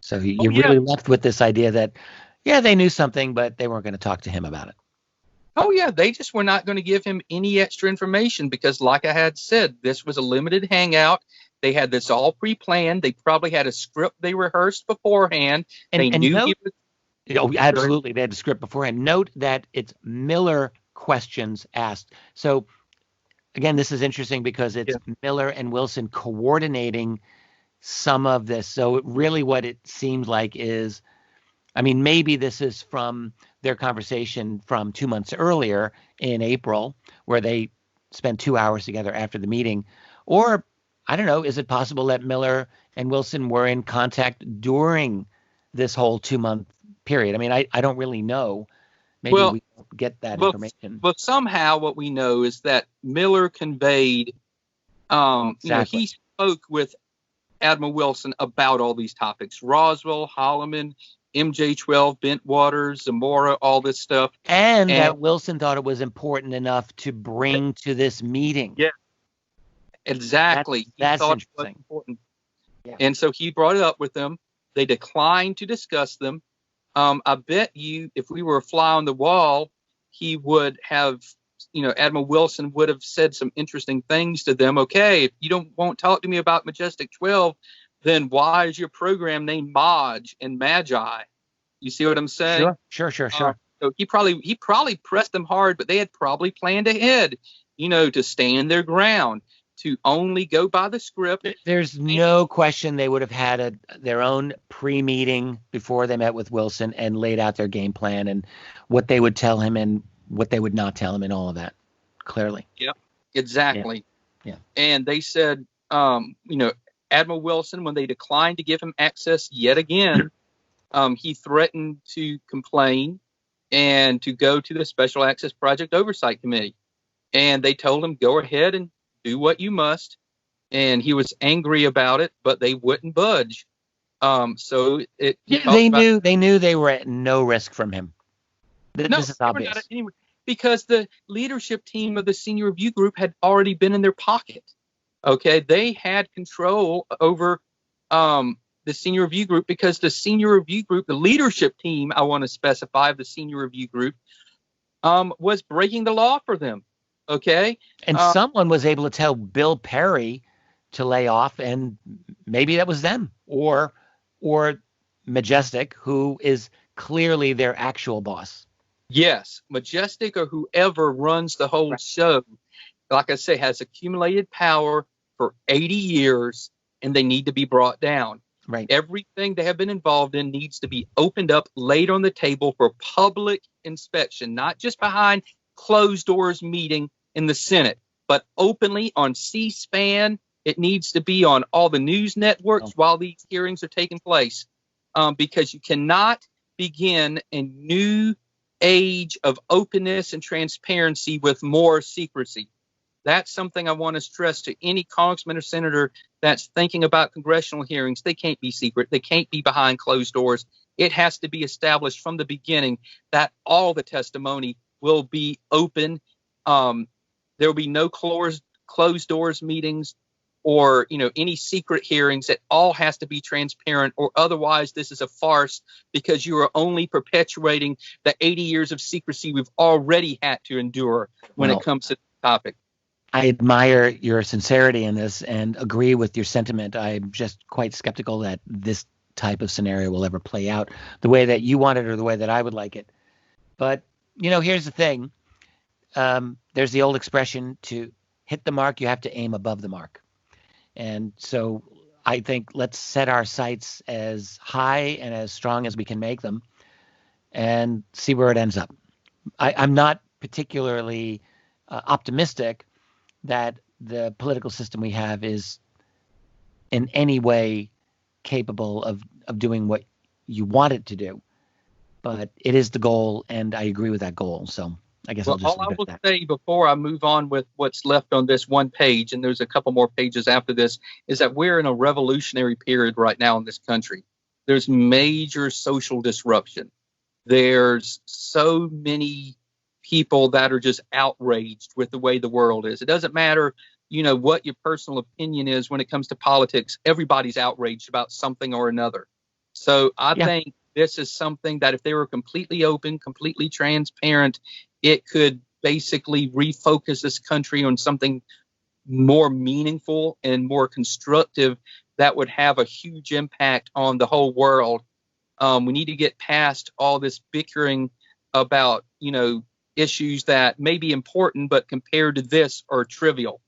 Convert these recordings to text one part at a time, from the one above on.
So you're really left with this idea that, yeah, they knew something, but they weren't going to talk to him about it. Oh, yeah, they just were not going to give him any extra information because, like I had said, this was a limited hangout. They had this all pre-planned. They probably had a script they rehearsed beforehand. They knew he was... Oh, absolutely. They had a script beforehand. Note that it's Miller questions asked. So, again, this is interesting because it's Miller and Wilson coordinating some of this. So really what it seems like is, I mean, maybe this is from their conversation from 2 months earlier in April, where they spent 2 hours together after the meeting. Or, I don't know, is it possible that Miller and Wilson were in contact during this whole 2-month period? I mean, I don't really know. Maybe we don't get that information. But somehow what we know is that Miller conveyed, he spoke with Admiral Wilson about all these topics: Roswell, Holloman, MJ-12, Bentwater, Zamora, all this stuff. And that Wilson thought it was important enough to bring to this meeting. Yeah, exactly. That's he thought interesting. it was important. Yeah. And so he brought it up with them. They declined to discuss them. I bet you if we were a fly on the wall, he would have, Admiral Wilson would have said some interesting things to them. Okay, if you won't talk to me about Majestic 12, then why is your program named Maj and Magi? You see what I'm saying? Sure. So he probably pressed them hard, but they had probably planned ahead, to stand their ground, to only go by the script. There's no question they would have had their own pre-meeting before they met with Wilson and laid out their game plan and what they would tell him and what they would not tell him and all of that, clearly. Yep, exactly. Yeah. And they said, Admiral Wilson, when they declined to give him access yet again, he threatened to complain and to go to the Special Access Project Oversight Committee. And they told him, go ahead and do what you must. And he was angry about it, but they wouldn't budge. They knew they were at no risk from him. This is obvious. Anyway, because the leadership team of the senior review group had already been in their pocket. Okay, they had control over the senior review group because the senior review group, the leadership team, I want to specify, of the senior review group, was breaking the law for them. Okay, and someone was able to tell Bill Perry to lay off, and maybe that was them or Majestic, who is clearly their actual boss. Yes, Majestic or whoever runs the whole show, like I say, has accumulated power for 80 years, and they need to be brought down. Right. Everything they have been involved in needs to be opened up, laid on the table for public inspection, not just behind closed doors meeting in the Senate, but openly on C-SPAN. It needs to be on all the news networks while these hearings are taking place, because you cannot begin a new age of openness and transparency with more secrecy. That's something I want to stress to any congressman or senator that's thinking about congressional hearings. They can't be secret. They can't be behind closed doors. It has to be established from the beginning that all the testimony will be open. There will be no closed doors meetings or any secret hearings. It all has to be transparent, or otherwise this is a farce, because you are only perpetuating the 80 years of secrecy we've already had to endure when it comes to the topic. I admire your sincerity in this and agree with your sentiment. I'm just quite skeptical that this type of scenario will ever play out the way that you want it or the way that I would like it. But, here's the thing. There's the old expression, to hit the mark, you have to aim above the mark. And so I think let's set our sights as high and as strong as we can make them and see where it ends up. I'm not particularly optimistic that the political system we have is in any way capable of doing what you want it to do. But it is the goal, and I agree with that goal. So I guess I'll just leave it at that. All I will say before I move on with what's left on this one page, and there's a couple more pages after this, is that we're in a revolutionary period right now in this country. There's major social disruption. There's so many people that are just outraged with the way the world is. It doesn't matter, what your personal opinion is when it comes to politics. Everybody's outraged about something or another. So I Yeah. think this is something that if they were completely open, completely transparent, it could basically refocus this country on something more meaningful and more constructive that would have a huge impact on the whole world. We need to get past all this bickering about, issues that may be important, but compared to this are trivial.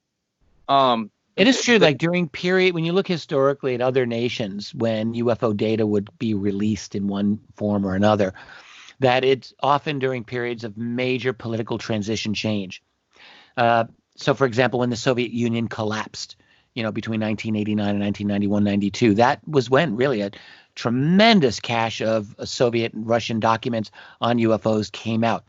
It is true, like during when you look historically at other nations, when UFO data would be released in one form or another, that it's often during periods of major political transition change. So, for example, when the Soviet Union collapsed, between 1989 and 1991, 92, that was when really a tremendous cache of Soviet and Russian documents on UFOs came out.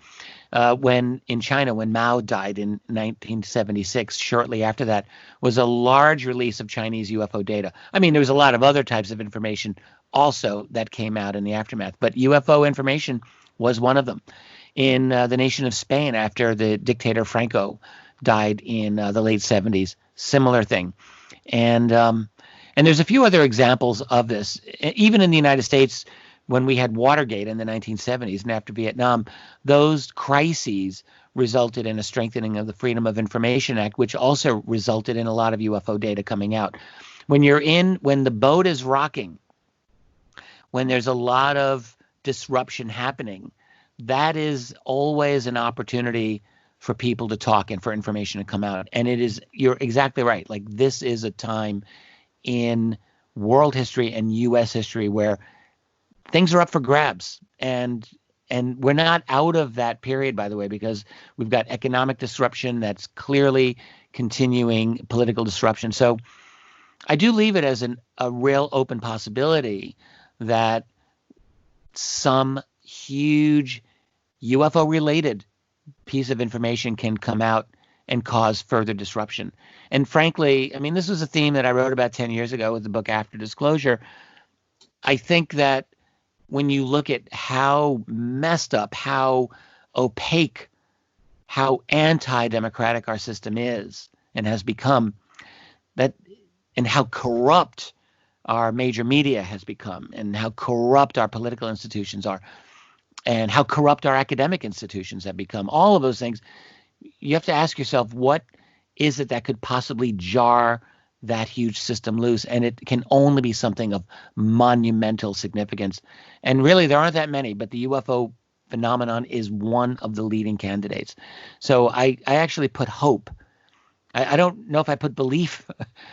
When in China, when Mao died in 1976, shortly after that was a large release of Chinese UFO data. I mean, there was a lot of other types of information also that came out in the aftermath, but UFO information was one of them. In the nation of Spain, after the dictator Franco died in the late 70s, similar thing. And there's a few other examples of this. Even in the United States, when we had Watergate in the 1970s and after Vietnam, those crises resulted in a strengthening of the Freedom of Information Act, which also resulted in a lot of UFO data coming out. When the boat is rocking, when there's a lot of disruption happening, that is always an opportunity for people to talk and for information to come out. And you're exactly right. Like, this is a time in world history and U.S. history where things are up for grabs. And we're not out of that period, by the way, because we've got economic disruption that's clearly continuing, political disruption. So I do leave it as a real open possibility that some huge UFO-related piece of information can come out and cause further disruption. And frankly, I mean, this was a theme that I wrote about 10 years ago with the book After Disclosure. I think that when you look at how messed up, how opaque, how anti-democratic our system is and has become, and how corrupt our major media has become, and how corrupt our political institutions are, and how corrupt our academic institutions have become, all of those things, you have to ask yourself, what is it that could possibly jar that huge system loose? And it can only be something of monumental significance. And really, there aren't that many, but the UFO phenomenon is one of the leading candidates. So I actually put hope. I don't know if I put belief,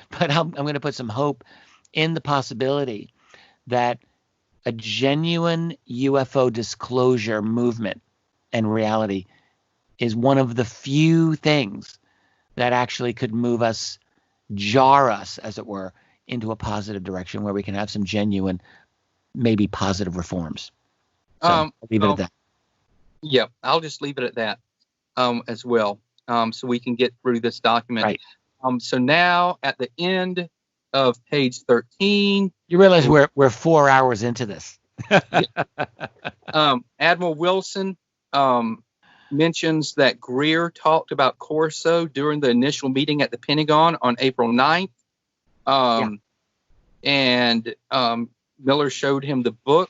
but I'm going to put some hope in the possibility that a genuine UFO disclosure movement and reality is one of the few things that actually could jar us, as it were, into a positive direction where we can have some genuine, maybe positive reforms. So I'll leave it at that. Yeah, I'll just leave it at that as well, so we can get through this document. Right. So now at the end of page 13, you realize we're 4 hours into this. Admiral Wilson mentions that Greer talked about Corso during the initial meeting at the Pentagon on April 9th. And Miller showed him the book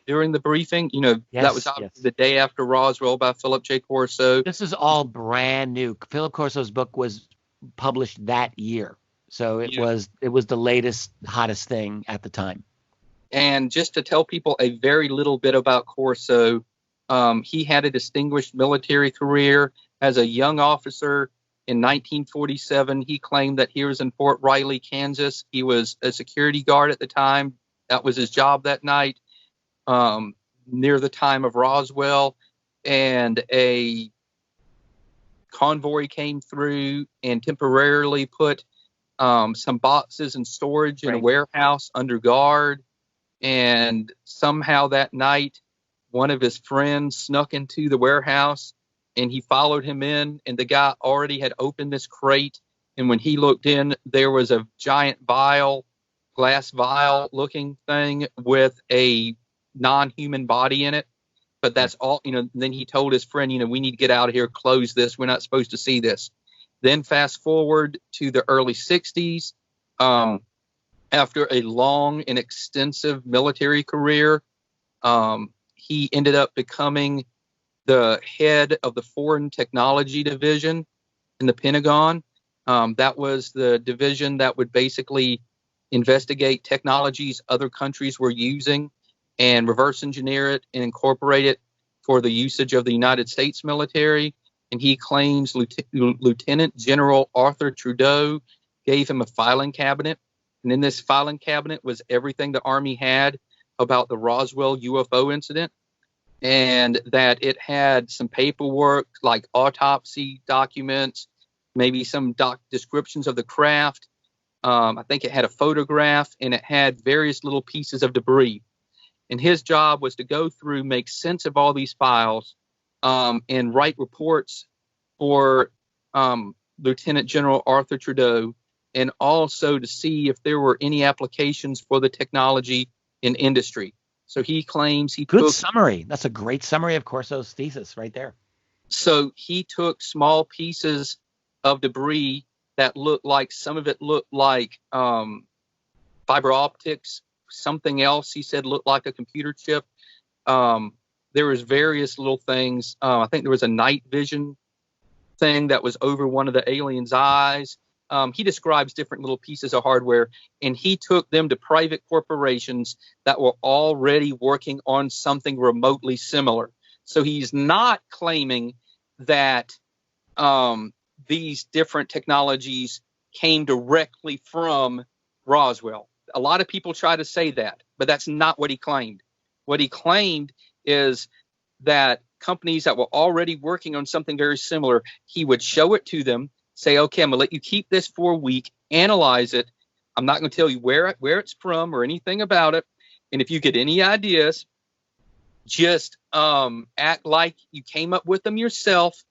during the briefing. That was the day after Roswell by Philip J. Corso. This is all brand new. Philip Corso's book was published that year. So it was the latest, hottest thing at the time. And just to tell people a very little bit about Corso, he had a distinguished military career as a young officer. In 1947, he claimed that he was in Fort Riley, Kansas. He was a security guard at the time. That was his job that night, near the time of Roswell. And a convoy came through and temporarily put some boxes in storage in a warehouse under guard. And somehow that night, one of his friends snuck into the warehouse and he followed him in, and the guy already had opened this crate. And when he looked in, there was a giant glass vial looking thing with a non-human body in it. But that's all, then he told his friend, we need to get out of here, close this. We're not supposed to see this. Then fast forward to the early 60s. after a long and extensive military career, he ended up becoming the head of the Foreign Technology Division in the Pentagon. That was the division that would basically investigate technologies other countries were using and reverse engineer it and incorporate it for the usage of the United States military. And he claims Lieutenant General Arthur Trudeau gave him a filing cabinet. And in this filing cabinet was everything the Army had about the Roswell UFO incident, and that it had some paperwork like autopsy documents, maybe some descriptions of the craft. I think it had a photograph, and it had various little pieces of debris. And his job was to go through, make sense of all these files, and write reports for Lieutenant General Arthur Trudeau, and also to see if there were any applications for the technology in industry. So he claims he Good summary. That's a great summary of Corso's thesis right there. So he took small pieces of debris that looked like, some of it looked like fiber optics, something else he said looked like a computer chip. There was various little things. I think there was a night vision thing that was over one of the aliens' eyes. He describes different little pieces of hardware, and he took them to private corporations that were already working on something remotely similar. So he's not claiming that these different technologies came directly from Roswell. A lot of people try to say that, but that's not what he claimed. What he claimed is that companies that were already working on something very similar, he would show it to them, say, okay, I'm going to let you keep this for a week, analyze it. I'm not going to tell you where it's from or anything about it. And if you get any ideas, just act like you came up with them yourself.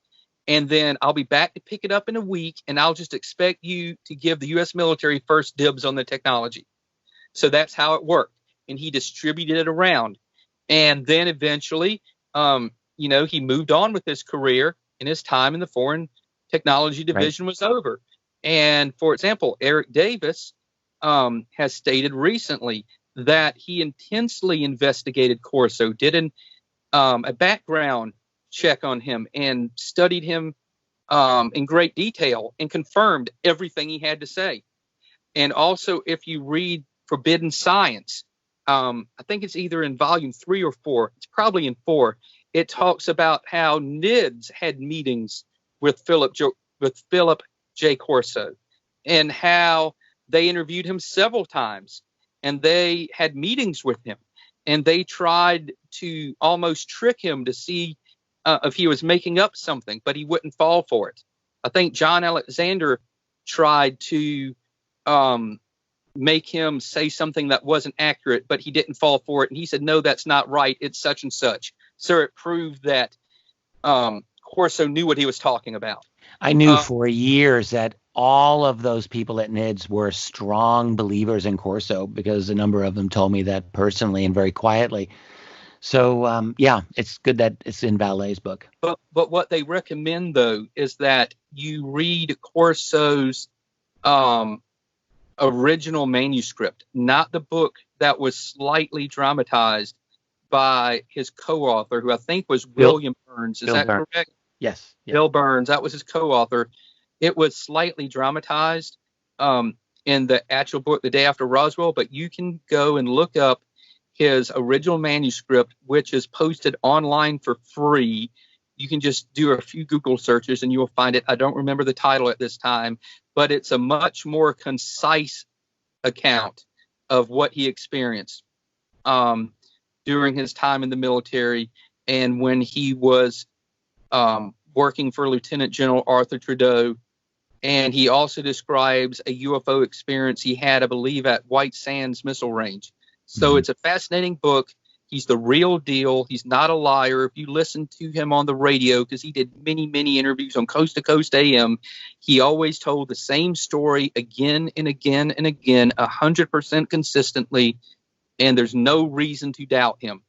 And then I'll be back to pick it up in a week, and I'll just expect you to give the U.S. military first dibs on the technology. So that's how it worked. And he distributed it around. And then eventually, he moved on with his career, and his time in the Foreign Technology Division was over. And for example, Eric Davis has stated recently that he intensely investigated Corso, did a background check on him, and studied him in great detail, and confirmed everything he had to say. And also, if you read Forbidden Science, I think it's either in volume 3 or 4, it's probably in 4, it talks about how NIDS had meetings with Philip J. Corso, and how they interviewed him several times, and they had meetings with him, and they tried to almost trick him to see if he was making up something, but he wouldn't fall for it. I think John Alexander tried to make him say something that wasn't accurate, but he didn't fall for it. And he said, no, that's not right. It's such and such. So it proved that Corso knew what he was talking about. I knew for years that all of those people at NIDS were strong believers in Corso, because a number of them told me that personally and very quietly. So, it's good that it's in Valet's book. But what they recommend, though, is that you read Corso's original manuscript, not the book that was slightly dramatized by his co-author, who I think was William Burns. Is that correct? Yes. Bill Burns. That was his co-author. It was slightly dramatized in the actual book, The Day After Roswell, but you can go and look up his original manuscript, which is posted online for free. You can just do a few Google searches and you will find it. I don't remember the title at this time, but it's a much more concise account of what he experienced during his time in the military, and when he was working for Lieutenant General Arthur Trudeau. And he also describes a UFO experience he had, I believe, at White Sands Missile Range. So it's a fascinating book. He's the real deal. He's not a liar. If you listen to him on the radio, because he did many, many interviews on Coast to Coast AM, he always told the same story again and again and again, 100% consistently, and there's no reason to doubt him.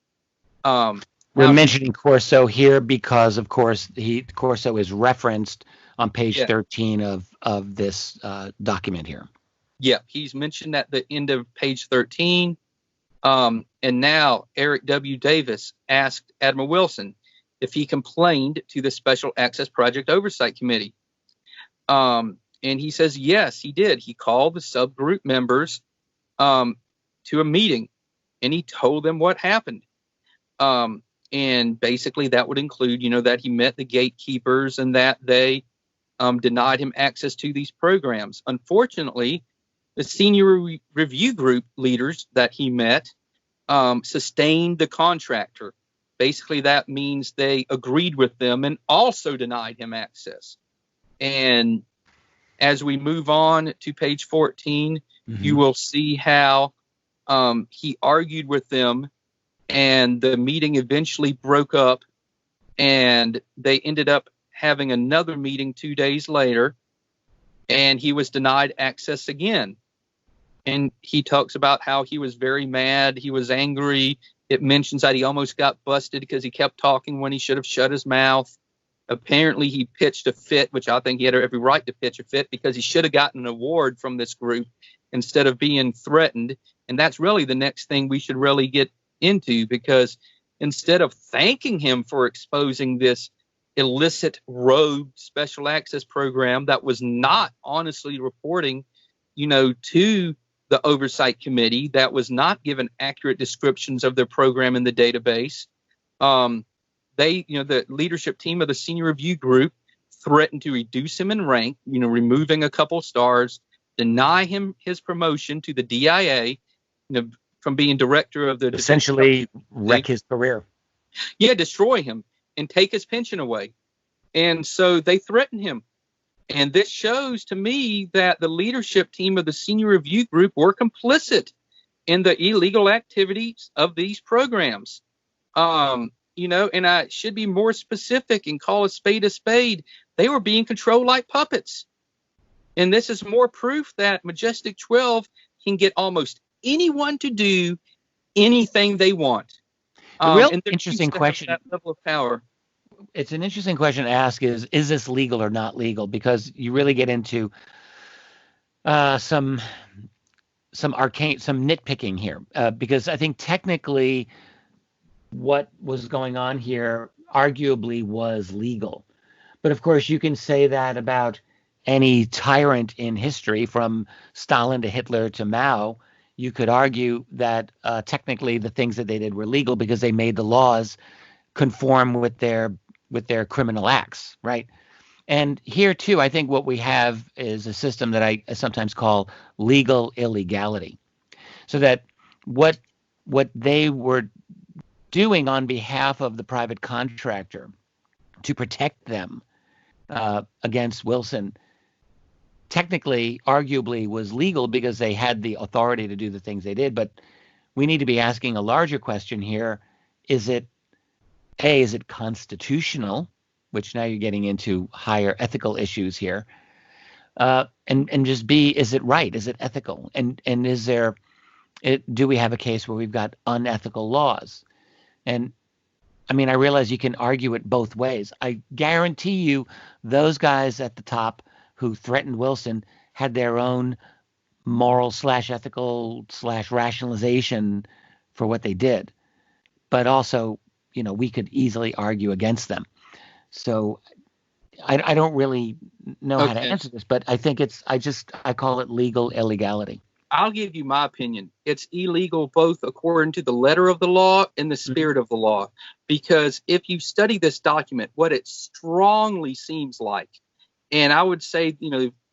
We're mentioning Corso here because, of course, Corso is referenced on page 13 of this document here. Yeah, he's mentioned at the end of page 13. And now Eric W. Davis asked Admiral Wilson if he complained to the Special Access Project Oversight Committee. And he says, yes, he did. He called the subgroup members to a meeting, and he told them what happened. And basically that would include, that he met the gatekeepers and that they denied him access to these programs. Unfortunately, the senior review group leaders that he met sustained the contractor. Basically, that means they agreed with them and also denied him access. And as we move on to page 14, you will see how he argued with them, and the meeting eventually broke up, and they ended up having another meeting 2 days later, and he was denied access again. And he talks about how he was very mad. He was angry. It mentions that he almost got busted because he kept talking when he should have shut his mouth. Apparently, he pitched a fit, which I think he had every right to pitch a fit, because he should have gotten an award from this group instead of being threatened. And that's really the next thing we should really get into, because instead of thanking him for exposing this illicit rogue special access program that was not honestly reporting, to the oversight committee, that was not given accurate descriptions of their program in the database. The leadership team of the senior review group threatened to reduce him in rank, removing a couple stars, deny him his promotion to the DIA, from being director of the essentially wreck his career. Yeah, destroy him and take his pension away. And so they threatened him. And this shows to me that the leadership team of the senior review group were complicit in the illegal activities of these programs. And I should be more specific and call a spade a spade. They were being controlled like puppets. And this is more proof that Majestic 12 can get almost anyone to do anything they want. The real interesting question. That level of power. It's an interesting question to ask is this legal or not legal? Because you really get into some nitpicking here. Because I think technically what was going on here arguably was legal. But of course you can say that about any tyrant in history, from Stalin to Hitler to Mao. You could argue that technically the things that they did were legal because they made the laws conform with their criminal acts, right? And here too, I think what we have is a system that I sometimes call legal illegality. So that what they were doing on behalf of the private contractor to protect them against Wilson technically, arguably, was legal because they had the authority to do the things they did. But we need to be asking a larger question here. Is it constitutional, which now you're getting into higher ethical issues here, and just B, is it right? Is it ethical? And do we have a case where we've got unethical laws? And I mean, I realize you can argue it both ways. I guarantee you those guys at the top who threatened Wilson had their own moral / ethical / rationalization for what they did. But also, we could easily argue against them. So I don't really know how to answer this, but I think I call it legal illegality. I'll give you my opinion. It's illegal both according to the letter of the law and the spirit of the law. Because if you study this document, what it strongly seems like, and I would say,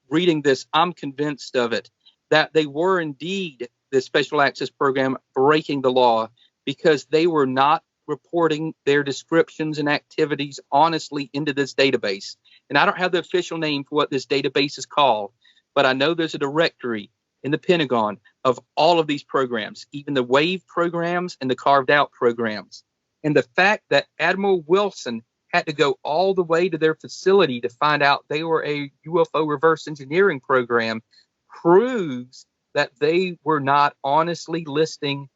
reading this, I'm convinced of it, that they were indeed, the Special Access Program, breaking the law because they were not reporting their descriptions and activities honestly into this database. And I don't have the official name for what this database is called, but I know there's a directory in the Pentagon of all of these programs, even the WAVE programs and the carved out programs. And the fact that Admiral Wilson had to go all the way to their facility to find out they were a UFO reverse engineering program proves that they were not honestly listing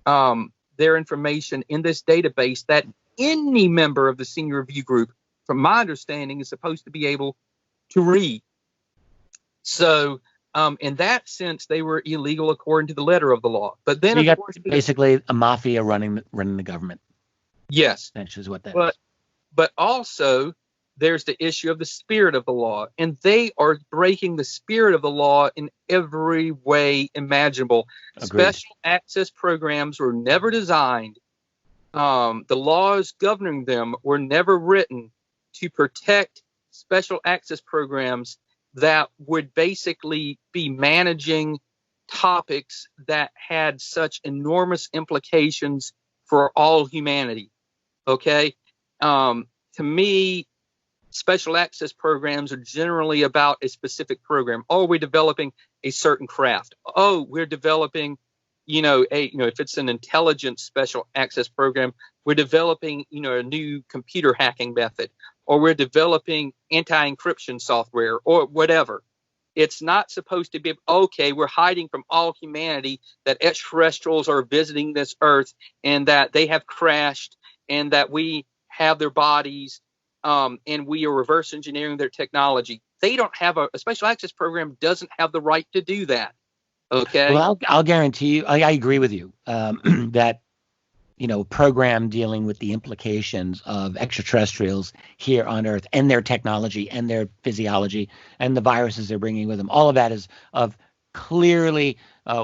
their information in this database that any member of the senior review group, from my understanding, is supposed to be able to read. So In that sense, they were illegal according to the letter of the law. But then, So you of got course, basically a mafia running the government. yes, Essentially is what that but is. but also there's the issue of the spirit of the law, and they are breaking the spirit of the law in every way imaginable. Agreed. Special access programs were never designed. The laws governing them were never written to protect special access programs that would basically be managing topics that had such enormous implications for all humanity. Okay. To me, special access programs are generally about a specific program. Oh, we're developing a certain craft. Oh, we're developing, if it's an intelligence special access program, we're developing, a new computer hacking method, or we're developing anti-encryption software or whatever. It's not supposed to be, okay, we're hiding from all humanity that extraterrestrials are visiting this earth and that they have crashed and that we have their bodies, and we are reverse engineering their technology. They don't have a special access program doesn't have the right to do that. Okay. Well, I'll guarantee you, I agree with you that, program dealing with the implications of extraterrestrials here on Earth and their technology and their physiology and the viruses they're bringing with them. All of that is of clearly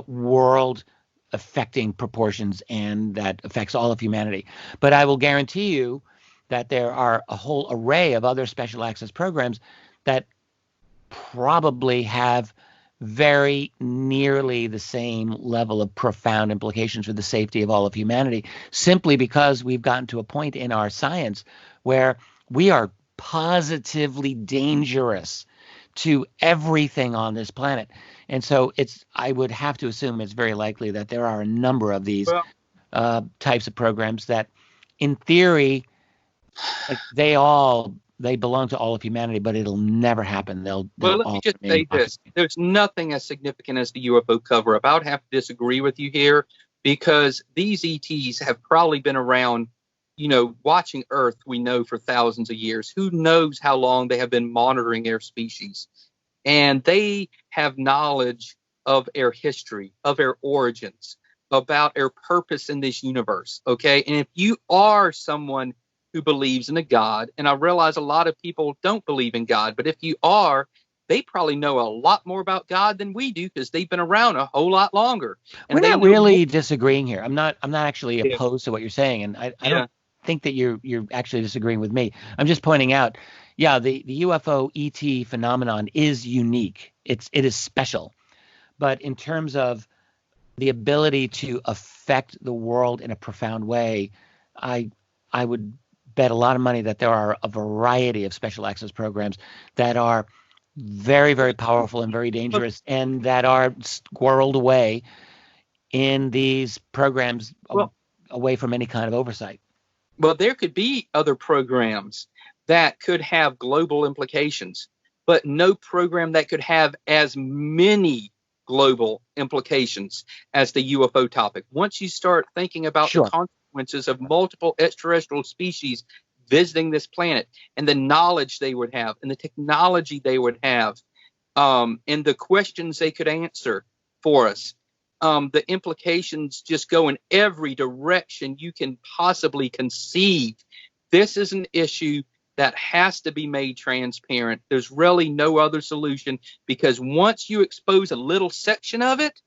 world affecting proportions, and that affects all of humanity. But I will guarantee you that there are a whole array of other special access programs that probably have very nearly the same level of profound implications for the safety of all of humanity, simply because we've gotten to a point in our science where we are positively dangerous to everything on this planet. And so I would have to assume it's very likely that there are a number of these types of programs that, in theory, like they belong to all of humanity, but it'll never happen. They'll Let me all just remain say this. There's nothing as significant as the UFO cover-up. I would have to disagree with you here, because these ETs have probably been around, watching Earth, we know, for thousands of years. Who knows how long they have been monitoring their species. And they have knowledge of our history, of our origins, about our purpose in this universe. Okay. And if you are someone who believes in a God, and I realize a lot of people don't believe in God, but if you are, they probably know a lot more about God than we do, because they've been around a whole lot longer. And we're not really disagreeing here. I'm not actually opposed to what you're saying, and I don't think that you're actually disagreeing with me. I'm just pointing out, the UFO ET phenomenon is unique. It is special, but in terms of the ability to affect the world in a profound way, I would bet a lot of money that there are a variety of special access programs that are very, very powerful and very dangerous, and that are squirreled away in these programs away from any kind of oversight. Well, there could be other programs that could have global implications, but no program that could have as many global implications as the UFO topic. Once you start thinking about the consequences of multiple extraterrestrial species visiting this planet, and the knowledge they would have, and the technology they would have, and the questions they could answer for us, the implications just go in every direction you can possibly conceive. This is an issue that has to be made transparent. There's really no other solution, because once you expose a little section of it,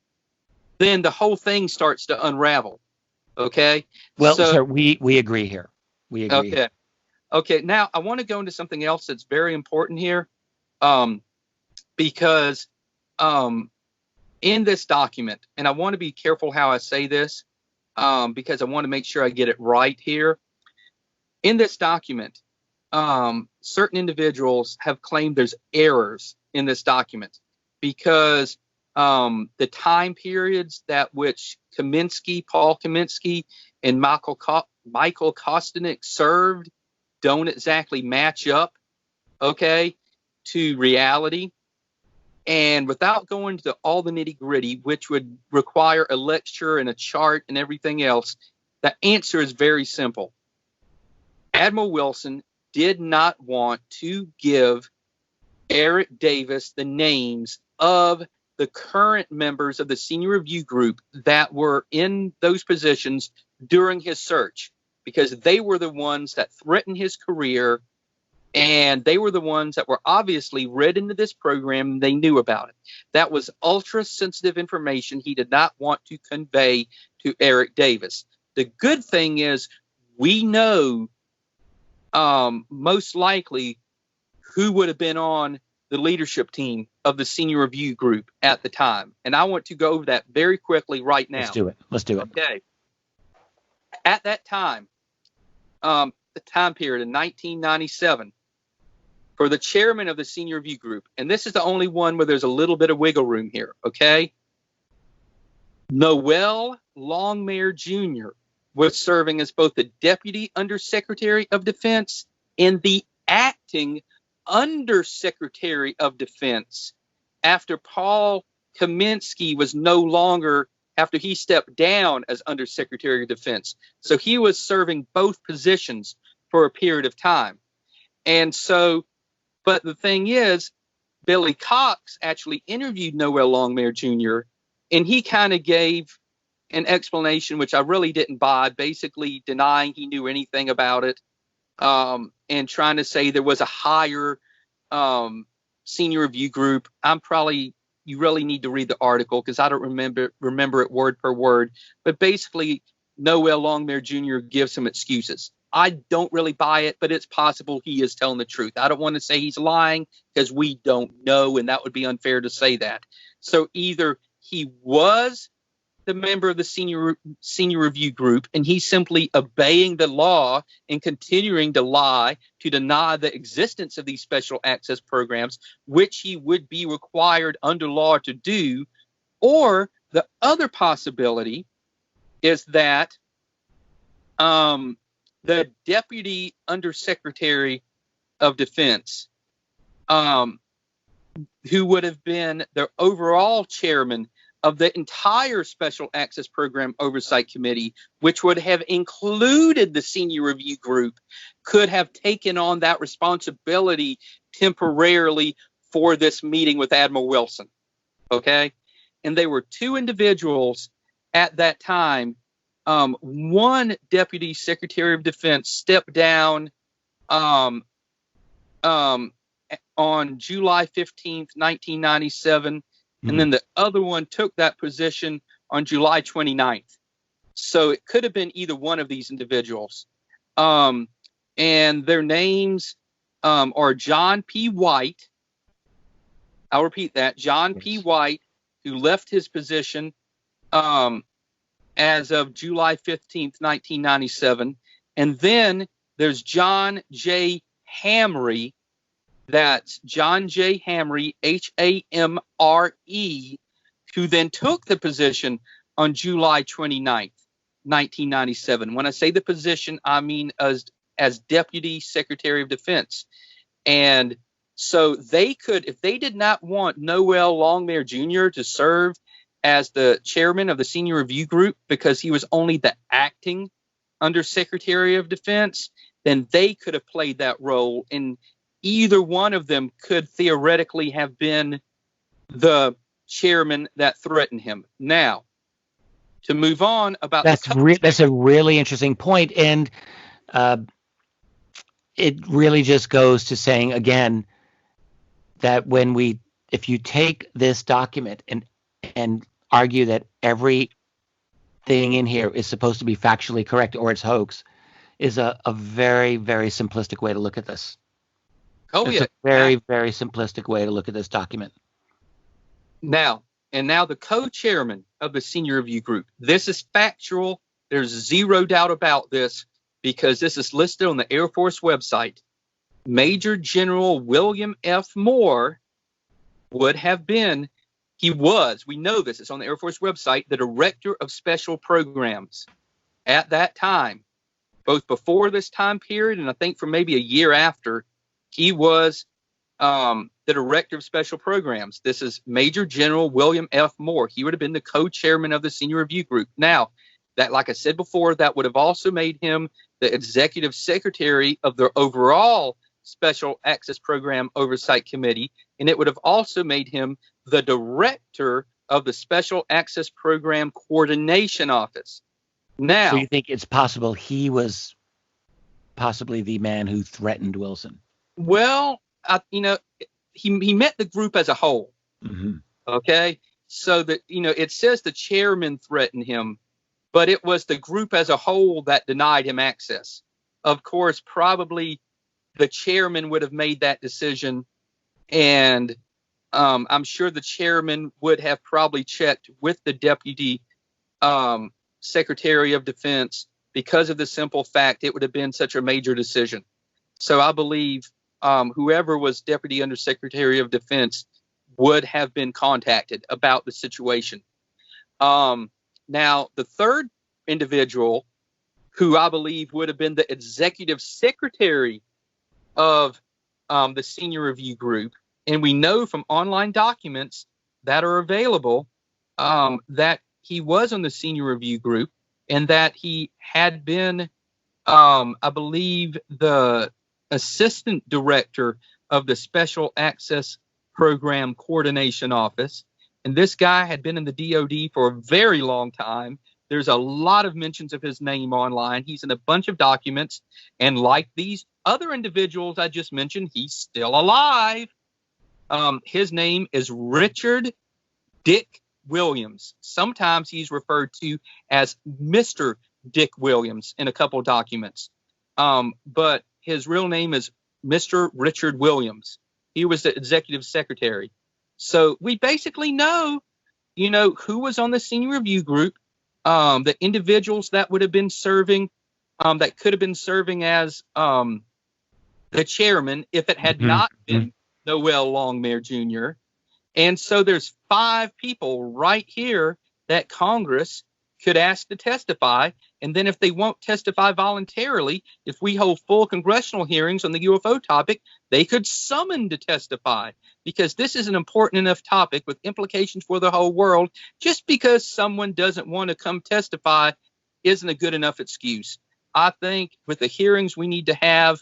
then the whole thing starts to unravel. Okay? Well, sir, we agree here. We agree. Okay. Okay, now I want to go into something else that's very important here, because in this document, and I want to be careful how I say this, because I want to make sure I get it right here. In this document, certain individuals have claimed there's errors in this document, because the time periods that which Paul Kaminsky, and Michael Kostanek served don't exactly match up, okay, to reality. And without going to all the nitty gritty, which would require a lecture and a chart and everything else, the answer is very simple. Admiral Wilson did not want to give Eric Davis the names of the current members of the senior review group that were in those positions during his search, because they were the ones that threatened his career, and they were the ones that were obviously read into this program, and they knew about it. That was ultra-sensitive information he did not want to convey to Eric Davis. The good thing is we know most likely who would have been on the leadership team of the senior review group at the time. And I want to go over that very quickly right now. Let's do it. Okay. At that time, the time period in 1997, for the chairman of the senior review group, and this is the only one where there's a little bit of wiggle room here, okay? Noel Longmire Jr. was serving as both the Deputy Undersecretary of Defense and the acting Undersecretary of Defense after Paul Kaminsky was no longer, after he stepped down as Undersecretary of Defense. So he was serving both positions for a period of time. And so, but the thing is, Billy Cox actually interviewed Noel Longmire Jr., and he kind of gave an explanation, which I really didn't buy, basically denying he knew anything about it, and trying to say there was a higher senior review group. You really need to read the article because I don't remember it word per word. But basically, Noel Longmire Jr. gives some excuses. I don't really buy it, but it's possible he is telling the truth. I don't want to say he's lying because we don't know, and that would be unfair to say that. So either he was the member of the senior review group, and he's simply obeying the law and continuing to lie to deny the existence of these special access programs, which he would be required under law to do. Or the other possibility is that the Deputy Undersecretary of Defense, who would have been the overall chairman of the entire Special Access Program Oversight Committee, which would have included the senior review group, could have taken on that responsibility temporarily for this meeting with Admiral Wilson. Okay? And there were two individuals at that time. One Deputy Secretary of Defense stepped down on July 15th, 1997. And then the other one took that position on July 29th. So it could have been either one of these individuals. And their names are John P. White. I'll repeat that. John P. White, who left his position as of July 15th, 1997. And then there's John J. Hamre. That's John J. Hamre, Hamre, who then took the position on July 29th, 1997. When I say the position, I mean as Deputy Secretary of Defense. And so they could, if they did not want Noel Longmire Jr. to serve as the chairman of the senior review group because he was only the acting Undersecretary of Defense, then they could have played that role, and either one of them could theoretically have been the chairman that threatened him. Now, to move on about that's a really interesting point, and it really just goes to saying again that if you take this document and argue that everything in here is supposed to be factually correct or it's hoax, is a very, very simplistic way to look at this. It's a very, very simplistic way to look at this document. Now the co-chairman of the senior review group. This is factual. There's zero doubt about this because this is listed on the Air Force website. Major General William F. Moore would have been, we know this, it's on the Air Force website, the Director of Special Programs at that time, both before this time period and I think for maybe a year after. He was the Director of Special Programs. This is Major General William F. Moore. He would have been the co-chairman of the senior review group. Now, that, like I said before, that would have also made him the Executive Secretary of the overall Special Access Program Oversight Committee. and it would have also made him the director of the Special Access Program Coordination Office. Now, so you think it's possible he was possibly the man who threatened Wilson? well, he met the group as a whole. Mm-hmm. Okay, so that it says the chairman threatened him, but it was the group as a whole that denied him access. Of course, probably the chairman would have made that decision, and I'm sure the chairman would have probably checked with the deputy Secretary of Defense, because of the simple fact it would have been such a major decision. So I believe whoever was Deputy Undersecretary of Defense would have been contacted about the situation. Now, the third individual, who I believe would have been the executive secretary of the senior review group, and we know from online documents that are available that he was on the senior review group, and that he had been, I believe, the assistant director of the Special Access Program Coordination Office. And this guy had been in the DoD for a very long time. There's a lot of mentions of his name online. He's in a bunch of documents. And like these other individuals I just mentioned, he's still alive. His name is Richard Dick Williams. Sometimes he's referred to as Mr. Dick Williams in a couple documents. But his real name is Mr. Richard Williams. He was the executive secretary. So we basically know, who was on the senior review group, the individuals that would have been serving, that could have been serving as the chairman if it had not been Noel Longmire Jr. And so there's 5 people right here that Congress could ask to testify. And then if they won't testify voluntarily, if we hold full congressional hearings on the UFO topic, they could summon to testify, because this is an important enough topic with implications for the whole world. Just because someone doesn't want to come testify isn't a good enough excuse. I think with the hearings we need to have,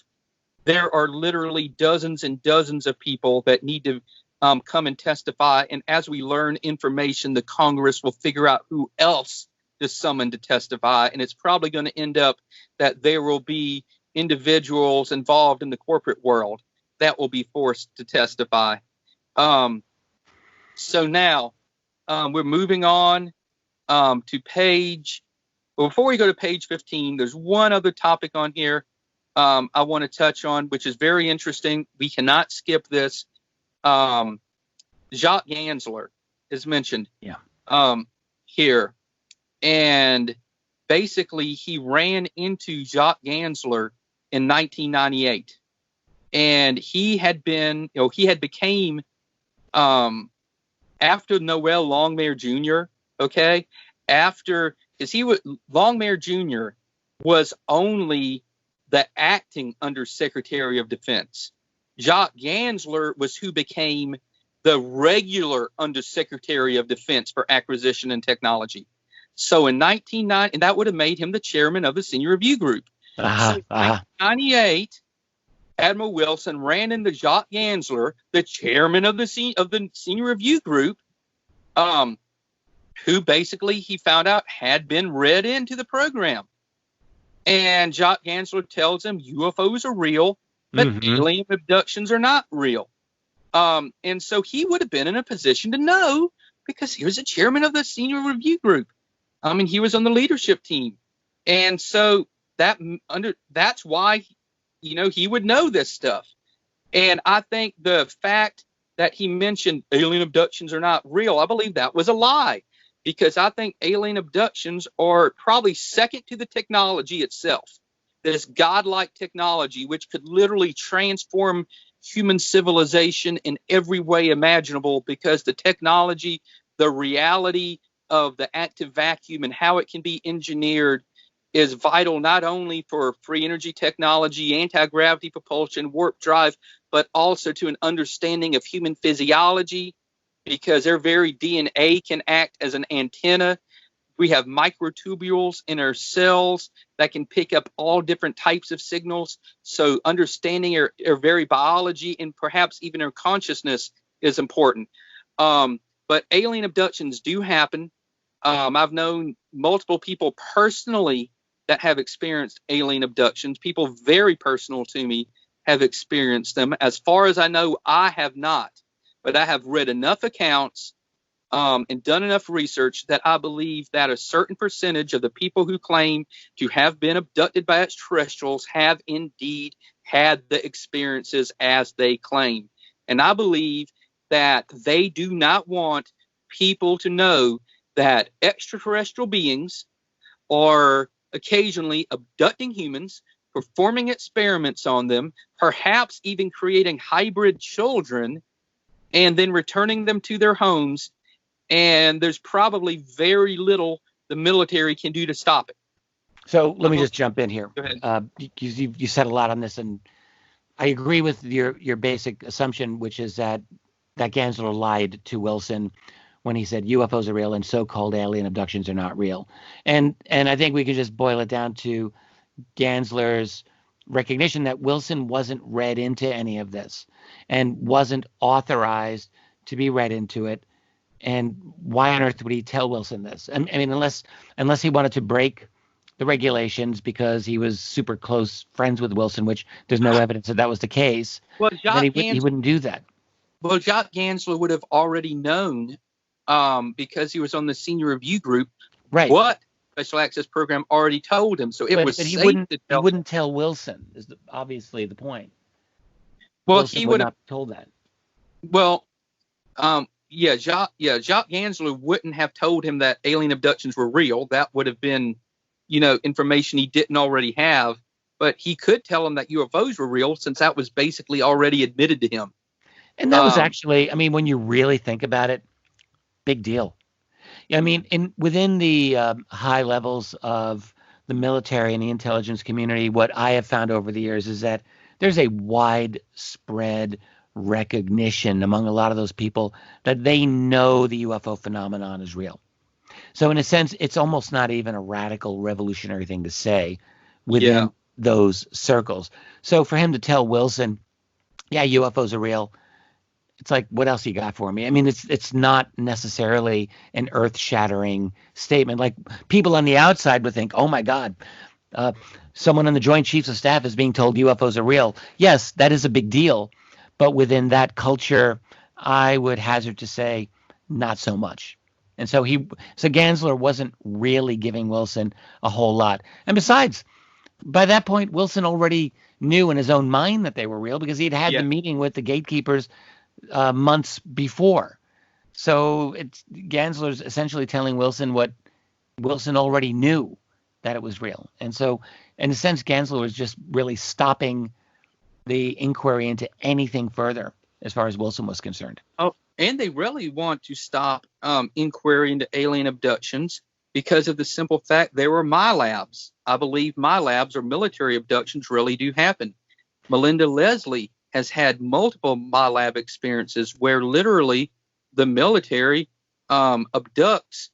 there are literally dozens and dozens of people that need to come and testify. And as we learn information, the Congress will figure out who else to summon to testify. And it's probably going to end up that there will be individuals involved in the corporate world that will be forced to testify. So now we're moving on to page. Well, before we go to page 15, there's one other topic on here I want to touch on, which is very interesting. We cannot skip this. Jacques Gansler is mentioned here. And basically, he ran into Jacques Gansler in 1998. And he had been, became, after Noel Longmire Jr., Longmire Jr. was only the acting Undersecretary of Defense. Jacques Gansler was who became the regular Undersecretary of Defense for Acquisition and Technology. So in 1990, and that would have made him the chairman of the Senior Review Group. So in 1998, Admiral Wilson ran into Jacques Gansler, the chairman of the Senior Review Group, who basically he found out had been read into the program. And Jacques Gansler tells him UFOs are real, but alien abductions are not real. And so he would have been in a position to know, because he was the chairman of the Senior Review Group. I mean, he was on the leadership team. And so that's why, he would know this stuff. And I think the fact that he mentioned alien abductions are not real, I believe that was a lie, because I think alien abductions are probably second to the technology itself. This godlike technology, which could literally transform human civilization in every way imaginable, because the technology, the reality of the active vacuum and how it can be engineered is vital not only for free energy technology, anti-gravity propulsion, warp drive, but also to an understanding of human physiology, because their very DNA can act as an antenna. We have microtubules in our cells that can pick up all different types of signals. So understanding our very biology and perhaps even our consciousness is important. But alien abductions do happen. I've known multiple people personally that have experienced alien abductions. People very personal to me have experienced them. As far as I know, I have not, but I have read enough accounts and done enough research that I believe that a certain percentage of the people who claim to have been abducted by extraterrestrials have indeed had the experiences as they claim. And I believe that they do not want people to know that extraterrestrial beings are occasionally abducting humans, performing experiments on them, perhaps even creating hybrid children, and then returning them to their homes. And there's probably very little the military can do to stop it. So let me just jump in here. Go ahead. You said a lot on this, and I agree with your basic assumption, which is that Gansler lied to Wilson when he said UFOs are real and so-called alien abductions are not real. And I think we could just boil it down to Gansler's recognition that Wilson wasn't read into any of this and wasn't authorized to be read into it. And why on earth would he tell Wilson this? I mean, unless he wanted to break the regulations because he was super close friends with Wilson, which there's no evidence that was the case. Well, Then he wouldn't do that. Well, Jacques Gansler would have already known because he was on the senior review group. Right. What Special Access Program already told him. So it was he safe wouldn't, to tell. He wouldn't tell Wilson, is obviously the point. Well, Wilson he would would not have have told that. Well, Jacques Gansler wouldn't have told him that alien abductions were real. That would have been, information he didn't already have. But he could tell him that UFOs were real, since that was basically already admitted to him. And that was actually, I mean, when you really think about it, big deal. I mean, within the high levels of the military and the intelligence community, what I have found over the years is that there's a widespread recognition among a lot of those people that they know the UFO phenomenon is real. So in a sense, it's almost not even a radical revolutionary thing to say within those circles. So for him to tell Wilson, yeah, UFOs are real, it's like, what else you got for me? I mean, it's not necessarily an earth-shattering statement. Like, people on the outside would think, oh my God, someone on the Joint Chiefs of Staff is being told UFOs are real. Yes, that is a big deal. But within that culture, I would hazard to say not so much. And so Gansler wasn't really giving Wilson a whole lot. And besides, by that point, Wilson already knew in his own mind that they were real because he'd had the meeting with the Gatekeepers months before. So Gansler's essentially telling Wilson what Wilson already knew, that it was real. And so in a sense, Gansler was just really stopping the inquiry into anything further as far as Wilson was concerned. Oh, and they really want to stop inquiry into alien abductions because of the simple fact there were MILABs. I believe MILABs or military abductions really do happen. Melinda Leslie has had multiple MILAB experiences where literally the military abducts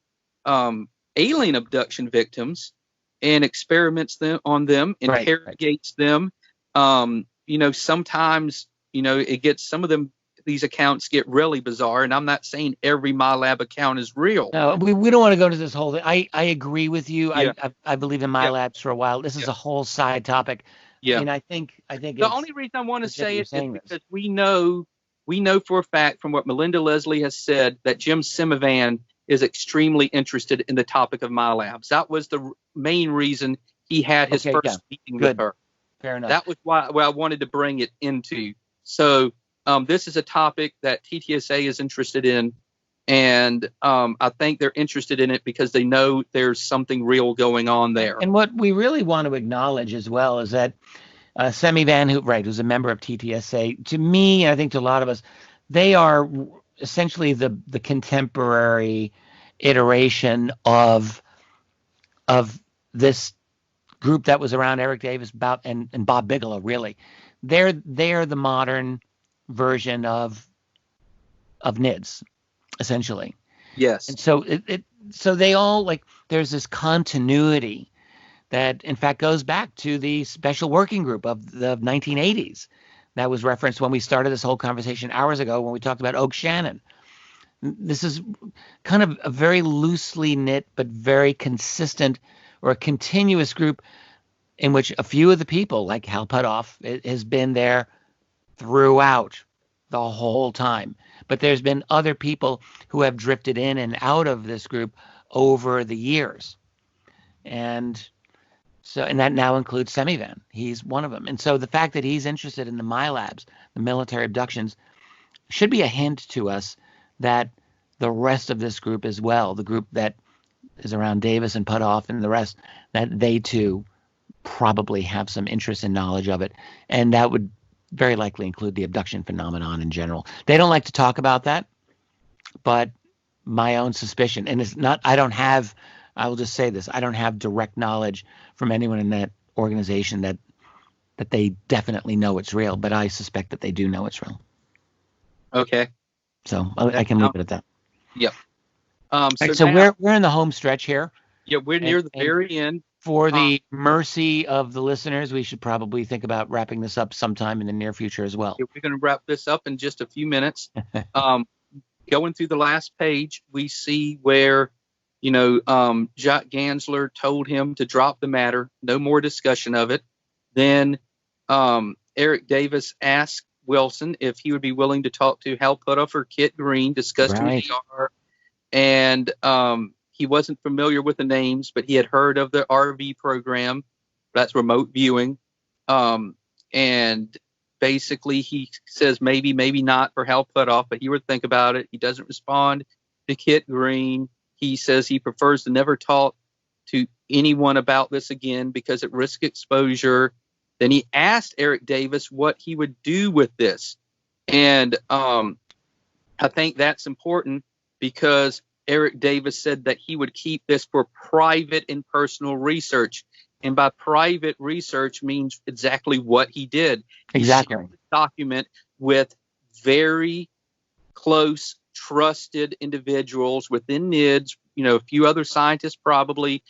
alien abduction victims and experiments on them, interrogates them. Sometimes, it gets some of them. These accounts get really bizarre, and I'm not saying every MILAB account is real. No, we don't want to go into this whole thing. I agree with you. Yeah. I believe in MILABs for a while. This is a whole side topic. Yeah. And I think the only reason I want to say it is because we know for a fact from what Melinda Leslie has said that Jim Simivan is extremely interested in the topic of MILABs. That was the main reason he had his first meeting with her. Fair enough. That was why I wanted to bring it into. So this is a topic that TTSA is interested in, and I think they're interested in it because they know there's something real going on there. And what we really want to acknowledge as well is that Semivan, who's a member of TTSA, to me, and I think to a lot of us, they are essentially the contemporary iteration of this group that was around Eric Davis and Bob Bigelow. Really, they're the modern version of NIDS, essentially. Yes. And so so they all, like, there's this continuity that in fact goes back to the special working group of the 1980s that was referenced when we started this whole conversation hours ago when we talked about Oak Shannon. This is kind of a very loosely knit but very consistent or a continuous group in which a few of the people, like Hal Puthoff, has been there throughout the whole time. But there's been other people who have drifted in and out of this group over the years. And that now includes Semivan. He's one of them. And so the fact that he's interested in the MILABs, the military abductions, should be a hint to us that the rest of this group as well, the group that is around Davis and Puthoff and the rest, that they too probably have some interest and knowledge of it. And that would very likely include the abduction phenomenon in general. They don't like to talk about that, but my own suspicion, and it's not, I will just say this, I don't have direct knowledge from anyone in that organization that they definitely know it's real, but I suspect that they do know it's real. Okay. So I can leave it at that. Yep. So now, we're in the home stretch here. Yeah, we're near the very end. For the mercy of the listeners, we should probably think about wrapping this up sometime in the near future as well. We're going to wrap this up in just a few minutes. Going through the last page, we see where, Jacques Gansler told him to drop the matter, no more discussion of it. Then Eric Davis asked Wilson if he would be willing to talk to Hal Puthoff or Kit Green, discussed who they are. And he wasn't familiar with the names, but he had heard of the RV program. That's remote viewing. And basically he says maybe not for Hal Puthoff, but he would think about it. He doesn't respond to Kit Green. He says he prefers to never talk to anyone about this again because it risks exposure. Then he asked Eric Davis what he would do with this. And I think that's important because Eric Davis said that he would keep this for private and personal research. And by private research means exactly what he did. Exactly. He shared the document with very close, trusted individuals within NIDS, a few other scientists probably,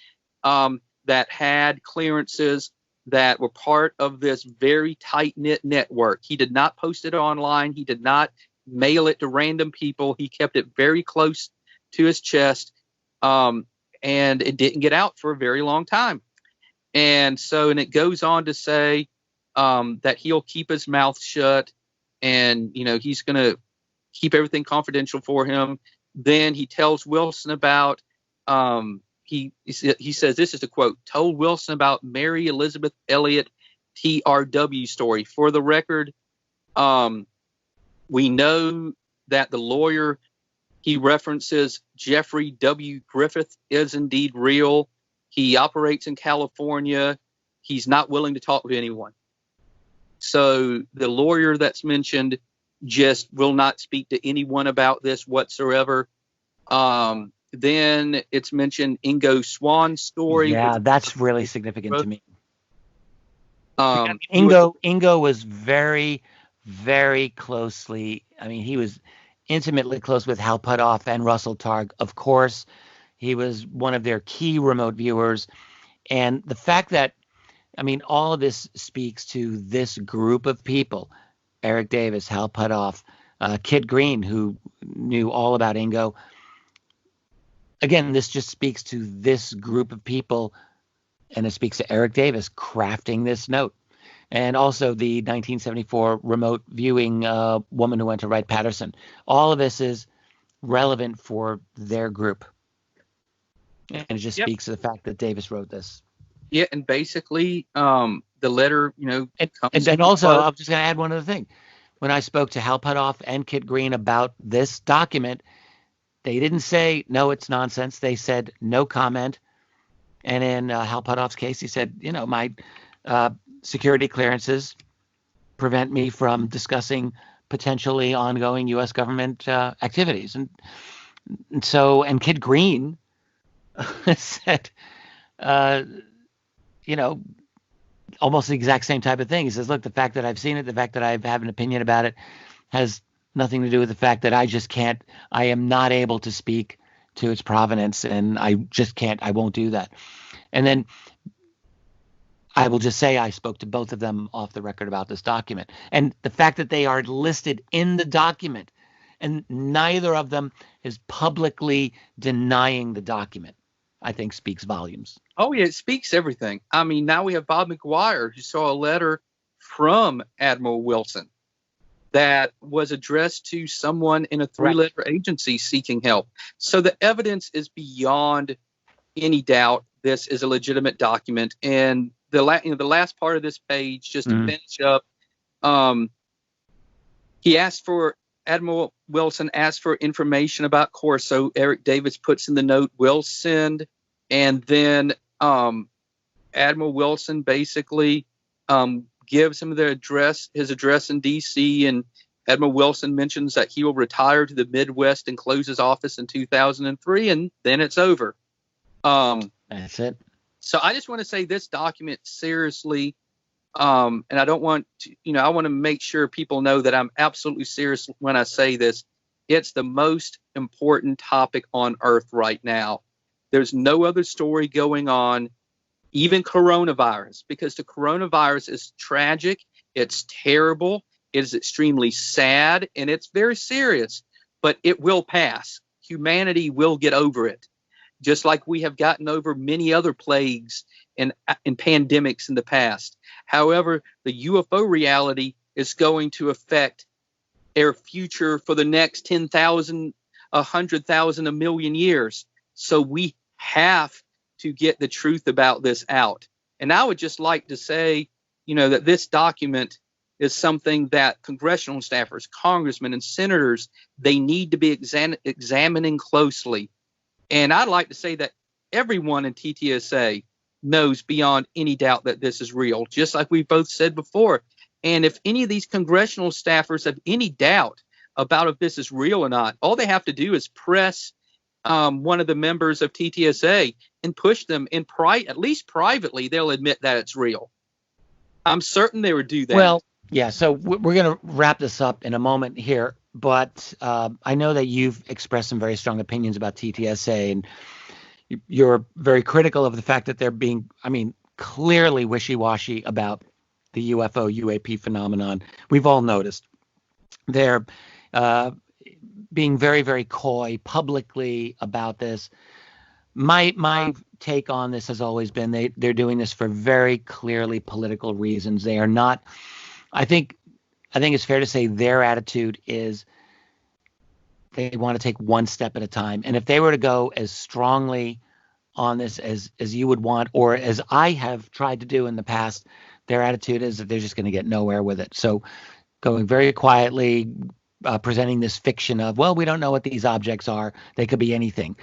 that had clearances that were part of this very tight-knit network. He did not post it online. He did not mail it to random people. He kept it very close to his chest, and it didn't get out for a very long time. And it goes on to say that he'll keep his mouth shut, and he's going to keep everything confidential for him. Then he tells Wilson about he says, this is the quote, told Wilson about Mary Elizabeth Elliott TRW story. For the record, we know that the lawyer he references, Jeffrey W. Griffith, is indeed real. He operates in California. He's not willing to talk to anyone. So the lawyer that's mentioned just will not speak to anyone about this whatsoever. Then it's mentioned Ingo Swann's story. Yeah, that's really significant to me. Ingo was very, very closely, he was intimately close with Hal Puthoff and Russell Targ. Of course, he was one of their key remote viewers. And the fact that, all of this speaks to this group of people, Eric Davis, Hal Puthoff, Kit Green, who knew all about Ingo. Again, this just speaks to this group of people, and it speaks to Eric Davis crafting this note. And also the 1974 remote viewing woman who went to Wright-Patterson. All of this is relevant for their group. And it just speaks to the fact that Davis wrote this. Yeah, and basically the letter, And also, I'm just going to add one other thing. When I spoke to Hal Puthoff and Kit Green about this document, they didn't say, no, it's nonsense. They said, no comment. And in Hal Puthoff's case, he said, my security clearances prevent me from discussing potentially ongoing U.S. government activities. And Kit Green said, almost the exact same type of thing. He says, look, the fact that I've seen it, the fact that I have an opinion about it has nothing to do with the fact that I am not able to speak to its provenance, and I just can't, I won't do that. And then I will just say I spoke to both of them off the record about this document. And the fact that they are listed in the document and neither of them is publicly denying the document, I think speaks volumes. Oh, yeah, it speaks everything. I mean, now we have Bob McGuire, who saw a letter from Admiral Wilson that was addressed to someone in a 3-letter agency seeking help. So the evidence is beyond any doubt this is a legitimate document. And the last part of this page, just to finish up, Admiral Wilson asked for information about Corso. Eric Davis puts in the note, will send. And then Admiral Wilson basically gives him his address in D.C. And Admiral Wilson mentions that he will retire to the Midwest and close his office in 2003, and then it's over. That's it. So I just want to say this document seriously, and I don't want to, I want to make sure people know that I'm absolutely serious when I say this. It's the most important topic on Earth right now. There's no other story going on, even coronavirus, because the coronavirus is tragic. It's terrible. It is extremely sad, and it's very serious, but it will pass. Humanity will get over it, just like we have gotten over many other plagues and pandemics in the past. However, the UFO reality is going to affect our future for the next 10,000, 100,000, a million years. So we have to get the truth about this out. And I would just like to say, that this document is something that congressional staffers, congressmen, and senators, they need to be examining closely. And I'd like to say that everyone in TTSA knows beyond any doubt that this is real, just like we both said before. And if any of these congressional staffers have any doubt about if this is real or not, all they have to do is press one of the members of TTSA and push them in at least privately, they'll admit that it's real. I'm certain they would do that. Well, yeah, so we're going to wrap this up in a moment here, but I know that you've expressed some very strong opinions about TTSA, and you're very critical of the fact that they're being, clearly wishy-washy about the UFO UAP phenomenon. We've all noticed they're being very, very coy publicly about this. My take on this has always been they're doing this for very clearly political reasons. They are not. I think it's fair to say their attitude is they want to take one step at a time. And if they were to go as strongly on this as you would want, or as I have tried to do in the past, their attitude is that they're just going to get nowhere with it. So going very quietly, presenting this fiction of, well, we don't know what these objects are. They could be anything,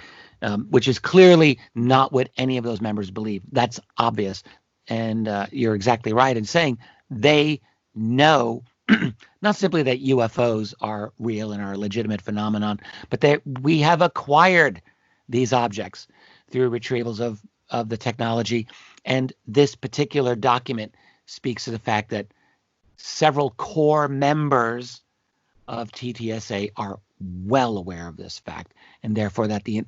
which is clearly not what any of those members believe. That's obvious. And you're exactly right in saying they know not simply that UFOs are real and are a legitimate phenomenon, but that we have acquired these objects through retrievals of the technology. And this particular document speaks to the fact that several core members of TTSA are well aware of this fact, and therefore that the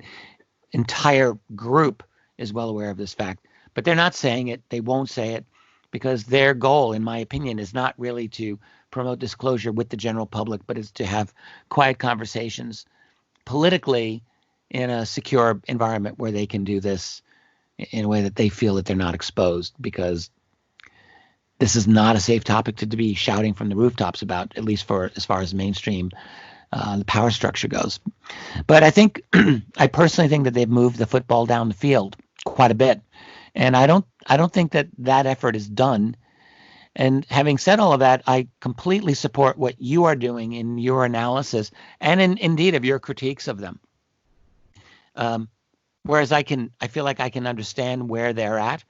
entire group is well aware of this fact. But they're not saying it. They won't say it because their goal, in my opinion, is not really to promote disclosure with the general public, but is to have quiet conversations politically in a secure environment where they can do this in a way that they feel that they're not exposed, because this is not a safe topic to be shouting from the rooftops about, at least for as far as mainstream the power structure goes. But I think I personally think that they've moved the football down the field quite a bit, and I don't think that effort is done. And having said all of that, I completely support what you are doing in your analysis and indeed of your critiques of them. Whereas I feel like I can understand where they're at.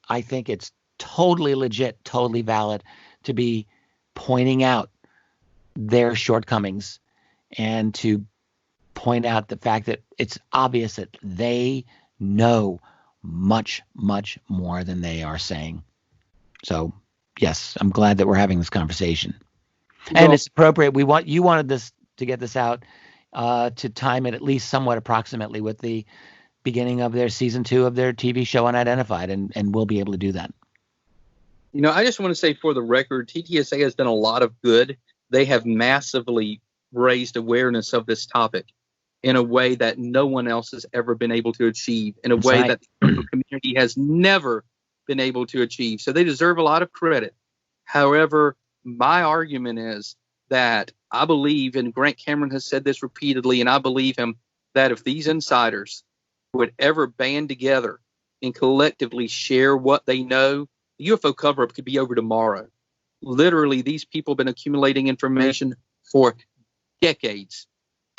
I think it's totally legit, totally valid to be pointing out their shortcomings and to point out the fact that it's obvious that they know much, much more than they are saying. So, yes, I'm glad that we're having this conversation. And it's appropriate. You wanted this to get this out to time it at least somewhat approximately with the beginning of their season 2 of their TV show Unidentified, and we'll be able to do that. I just want to say for the record, TTSA has done a lot of good. They have massively raised awareness of this topic in a way that no one else has ever been able to achieve, in a That's way right. that the UFO community has never been able to achieve. So they deserve a lot of credit. However, my argument is that I believe, and Grant Cameron has said this repeatedly, and I believe him, that if these insiders would ever band together and collectively share what they know, the UFO cover-up could be over tomorrow. Literally, these people have been accumulating information for decades.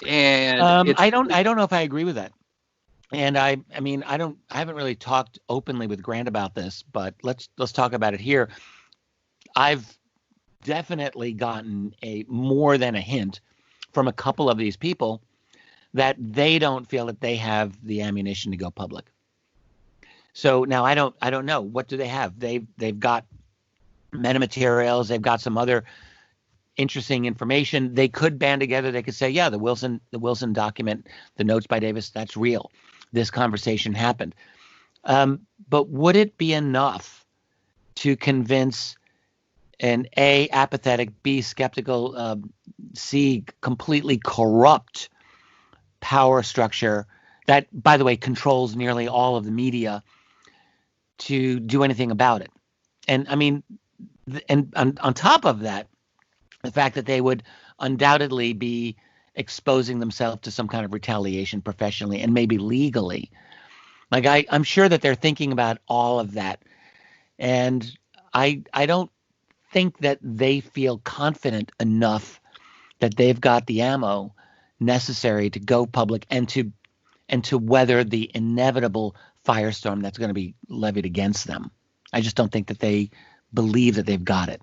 And I don't know if I agree with that. And I mean, I haven't really talked openly with Grant about this, but let's talk about it here. I've definitely gotten more than a hint from a couple of these people that they don't feel that they have the ammunition to go public. So now I don't know, what do they have? They've got metamaterials, they've got some other interesting information. They could band together. They could say, yeah, the Wilson document, the notes by Davis, that's real. This conversation happened. But would it be enough to convince an A, apathetic, B, skeptical, C, completely corrupt power structure that, by the way, controls nearly all of the media to do anything about it? And I mean, and on top of that, the fact that they would undoubtedly be exposing themselves to some kind of retaliation professionally and maybe legally. Like I'm sure that they're thinking about all of that. And I don't think that they feel confident enough that they've got the ammo necessary to go public and to weather the inevitable firestorm that's going to be levied against them. I just don't think that they believe that they've got it.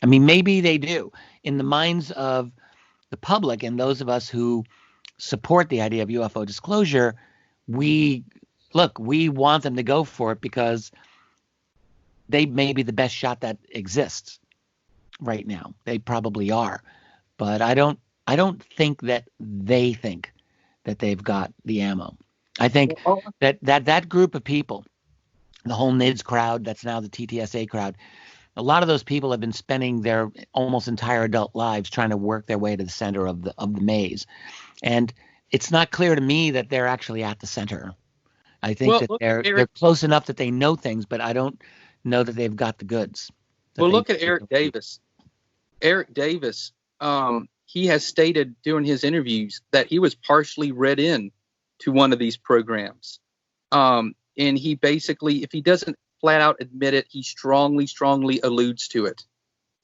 I mean, maybe they do. In the minds of the public and those of us who support the idea of UFO disclosure, we want them to go for it because they may be the best shot that exists right now. They probably are. But I don't think that they think that they've got the ammo. I think that group of people, the whole NIDS crowd, that's now the TTSA crowd, a lot of those people have been spending their almost entire adult lives trying to work their way to the center of the maze. And it's not clear to me that they're actually at the center. I think that they're close enough that they know things, but I don't know that they've got the goods. Well, look at Eric Davis. Eric Davis, he has stated during his interviews that he was partially read in to one of these programs. And he basically, if he doesn't flat out admit it, he strongly alludes to it.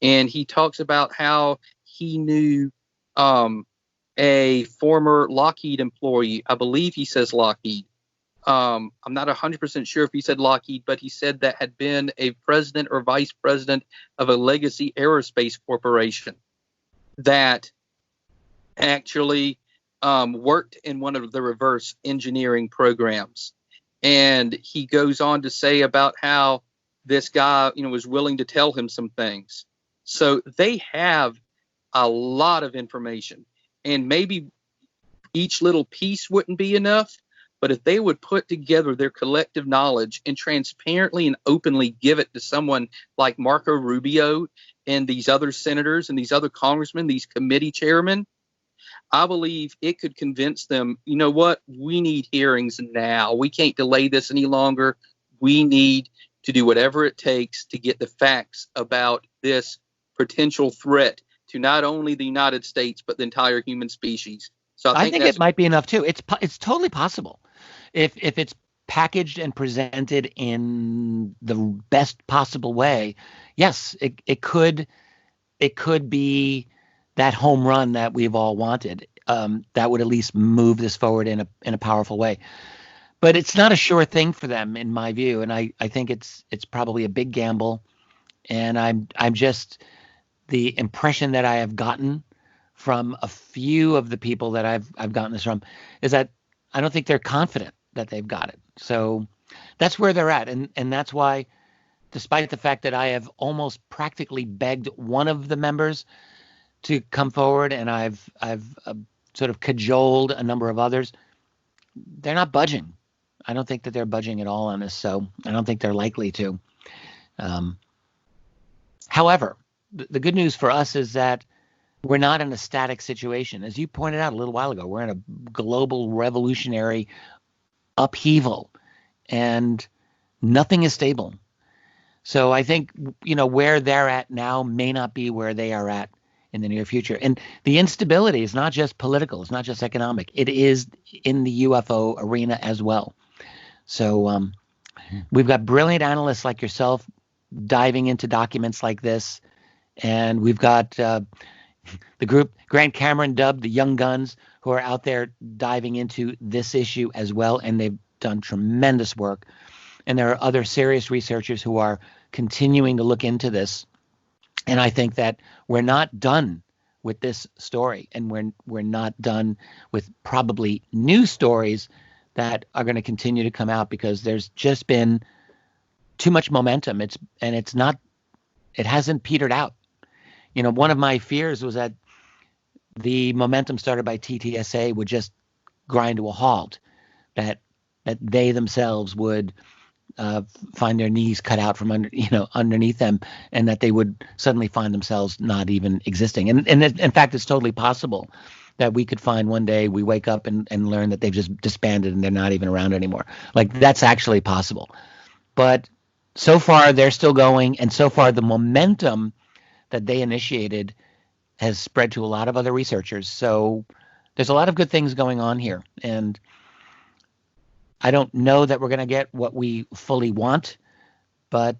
And he talks about how he knew a former Lockheed employee. I believe he says Lockheed. I'm not 100% sure if he said Lockheed, but he said that had been a president or vice president of a legacy aerospace corporation that actually worked in one of the reverse engineering programs. And he goes on to say about how this guy, was willing to tell him some things. So they have a lot of information, and maybe each little piece wouldn't be enough. But if they would put together their collective knowledge and transparently and openly give it to someone like Marco Rubio and these other senators and these other congressmen, these committee chairmen, I believe it could convince them, you know what, we need hearings now. We can't delay this any longer. We need to do whatever it takes to get the facts about this potential threat to not only the United States, but the entire human species. So I think it might be enough too. It's totally possible. If it's packaged and presented in the best possible way, yes, it could be that home run that we've all wanted. That would at least move this forward in a powerful way. But it's not a sure thing for them, in my view, and I think it's probably a big gamble. And I'm just, the impression that I have gotten from a few of the people that I've gotten this from is that I don't think they're confident that they've got it. So that's where they're at. And that's why, despite the fact that I have almost practically begged one of the members to come forward, and I've sort of cajoled a number of others, they're not budging. I don't think that they're budging at all on this. So I don't think they're likely to. However, the good news for us is that we're not in a static situation. As you pointed out a little while ago, we're in a global revolutionary upheaval, and nothing is stable. So I think, where they're at now may not be where they are at in the near future. And the instability is not just political. It's not just economic. It is in the UFO arena as well. So we've got brilliant analysts like yourself diving into documents like this. And we've got the group Grant Cameron dubbed the Young Guns, who are out there diving into this issue as well. And they've done tremendous work. And there are other serious researchers who are continuing to look into this. And I think that we're not done with this story, and we're not done with probably new stories that are going to continue to come out, because there's just been too much momentum. It hasn't petered out. One of my fears was that the momentum started by TTSA would just grind to a halt, that they themselves would find their knees cut out from underneath them, and that they would suddenly find themselves not even existing. And in fact, it's totally possible that we could find one day we wake up and learn that they've just disbanded and they're not even around anymore. Like, that's actually possible. But so far they're still going, and so far the momentum that they initiated has spread to a lot of other researchers. So there's a lot of good things going on here. And I don't know that we're going to get what we fully want, but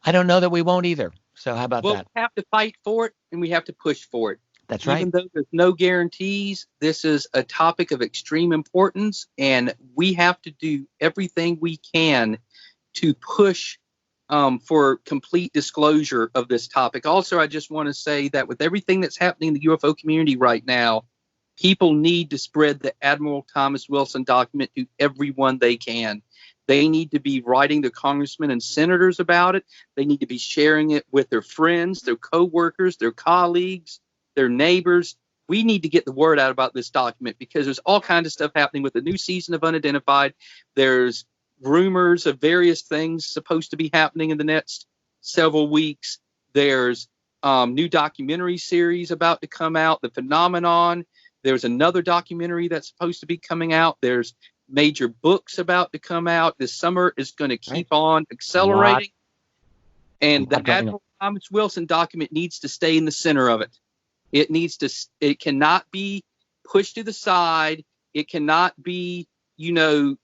I don't know that we won't either. So how about that? We have to fight for it, and we have to push for it. That's right. Even though there's no guarantees, this is a topic of extreme importance, and we have to do everything we can to push for complete disclosure of this topic. Also, I just want to say that with everything that's happening in the UFO community right now, people need to spread the Admiral Thomas Wilson document to everyone they can. They need to be writing to congressmen and senators about it. They need to be sharing it with their friends, their co-workers, their colleagues, their neighbors. We need to get the word out about this document, because there's all kinds of stuff happening with the new season of Unidentified. There's rumors of various things supposed to be happening in the next several weeks. There's new documentary series about to come out, The Phenomenon. There's another documentary that's supposed to be coming out. There's major books about to come out. This summer is going to keep on accelerating. And the Admiral Thomas Wilson document needs to stay in the center of it. It cannot be pushed to the side. It cannot be, it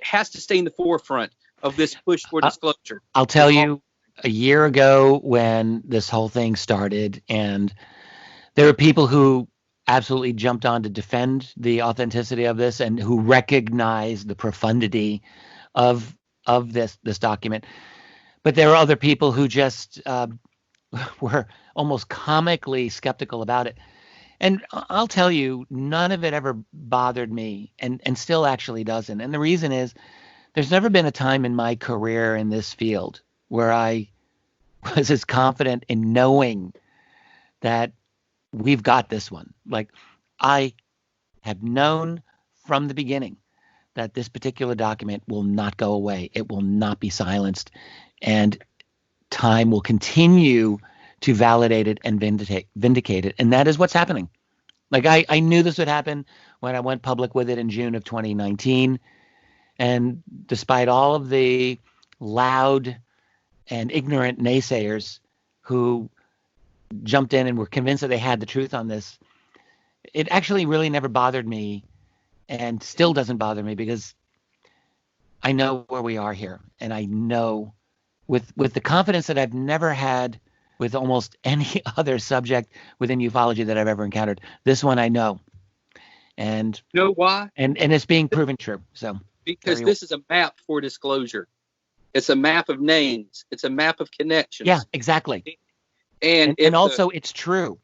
has to stay in the forefront of this push for disclosure. I'll tell you, a year ago when this whole thing started, and there were people who absolutely jumped on to defend the authenticity of this and who recognized the profundity of this document. But there are other people who just were almost comically skeptical about it. And I'll tell you, none of it ever bothered me, and still actually doesn't. And the reason is, there's never been a time in my career in this field where I was as confident in knowing that we've got this one. Like, I have known from the beginning that this particular document will not go away. It will not be silenced, and time will continue to validate it and vindicate it. And that is what's happening. Like, I knew this would happen when I went public with it in June of 2019. And despite all of the loud and ignorant naysayers who jumped in and were convinced that they had the truth on this, it actually really never bothered me, and still doesn't bother me, because I know where we are here. And I know with the confidence that I've never had with almost any other subject within ufology that I've ever encountered. This one I know. And you know why? And it's being proven true. So because this is a map for disclosure. It's a map of names. It's a map of connections. Yeah, exactly. And also it's true.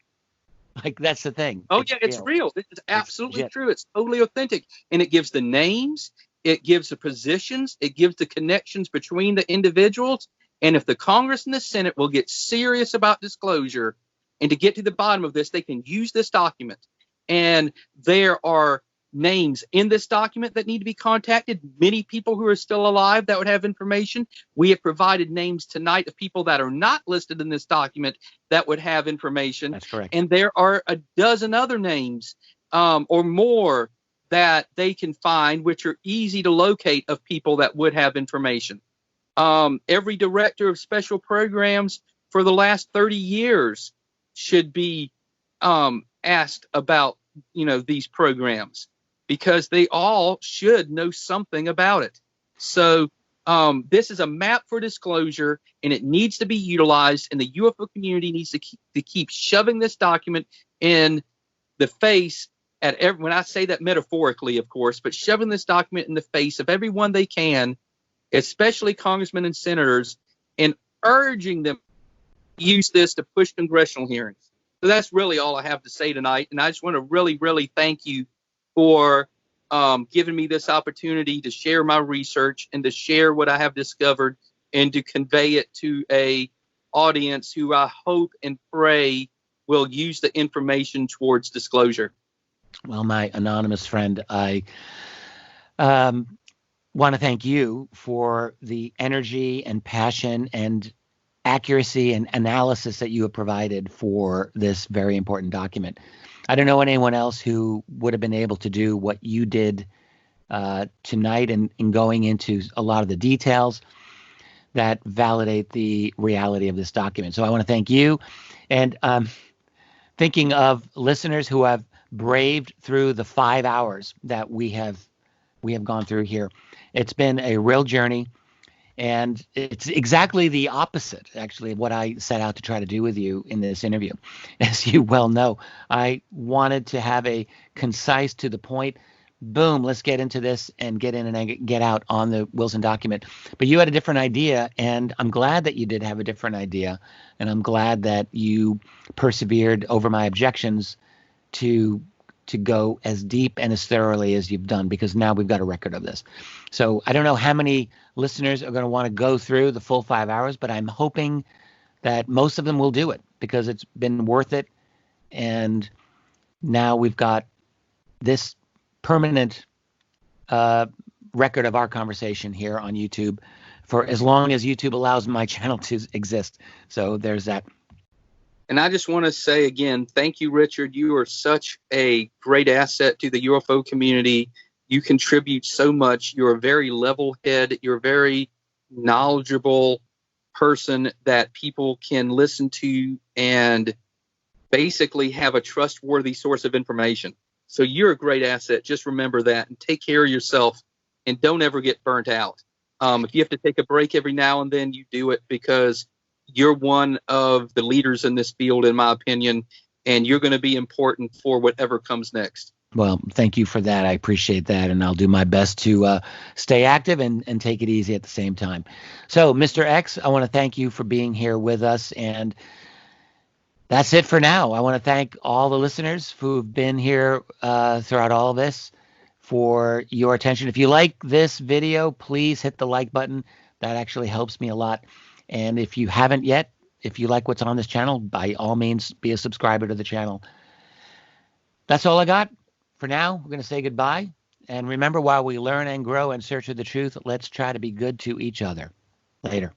Like, that's the thing. Oh, it's real. This is absolutely true. It's totally authentic. And it gives the names. It gives the positions. It gives the connections between the individuals. And if the Congress and the Senate will get serious about disclosure, and to get to the bottom of this, they can use this document. And there are names in this document that need to be contacted, many people who are still alive that would have information. We have provided names tonight of people that are not listed in this document that would have information. That's correct. And there are a dozen other names or more that they can find, which are easy to locate, of people that would have information. Every director of special programs for the last 30 years should be asked about, these programs, because they all should know something about it. So this is a map for disclosure, and it needs to be utilized, and the UFO community needs to keep shoving this document in the face at when I say that metaphorically, of course, but shoving this document in the face of everyone they can, especially congressmen and senators, and urging them to use this to push congressional hearings. So that's really all I have to say tonight. And I just want to really, really thank you for giving me this opportunity to share my research and to share what I have discovered and to convey it to a audience who I hope and pray will use the information towards disclosure. Well, my anonymous friend, I want to thank you for the energy and passion and accuracy and analysis that you have provided for this very important document. I don't know anyone else who would have been able to do what you did tonight in going into a lot of the details that validate the reality of this document. So I want to thank you. And thinking of listeners who have braved through the 5 hours that we have gone through here. It's been a real journey. And it's exactly the opposite, actually, of what I set out to try to do with you in this interview. As you well know, I wanted to have a concise, to the point, boom, let's get into this and get in and get out on the Wilson document. But you had a different idea, and I'm glad that you did have a different idea. And I'm glad that you persevered over my objections to go as deep and as thoroughly as you've done, because now we've got a record of this. So I don't know how many listeners are going to want to go through the full 5 hours, but I'm hoping that most of them will do it, because it's been worth it. And now we've got this permanent record of our conversation here on YouTube for as long as YouTube allows my channel to exist. So there's that. And I just want to say again, thank you, Richard. You are such a great asset to the UFO community. You contribute so much. You're a very level head. You're a very knowledgeable person that people can listen to and basically have a trustworthy source of information. So you're a great asset. Just remember that, and take care of yourself, and don't ever get burnt out. If you have to take a break every now and then, you do it, because you're one of the leaders in this field, in my opinion, and you're going to be important for whatever comes next. Well, thank you for that. I appreciate that, and I'll do my best to stay active and take it easy at the same time. So, Mr. X, I want to thank you for being here with us, and that's it for now. I want to thank all the listeners who've been here throughout all of this for your attention. If you like this video, please hit the like button. That actually helps me a lot. And if you haven't yet, if you like what's on this channel, by all means, be a subscriber to the channel. That's all I got for now. We're going to say goodbye. And remember, while we learn and grow and search for the truth, let's try to be good to each other. Later.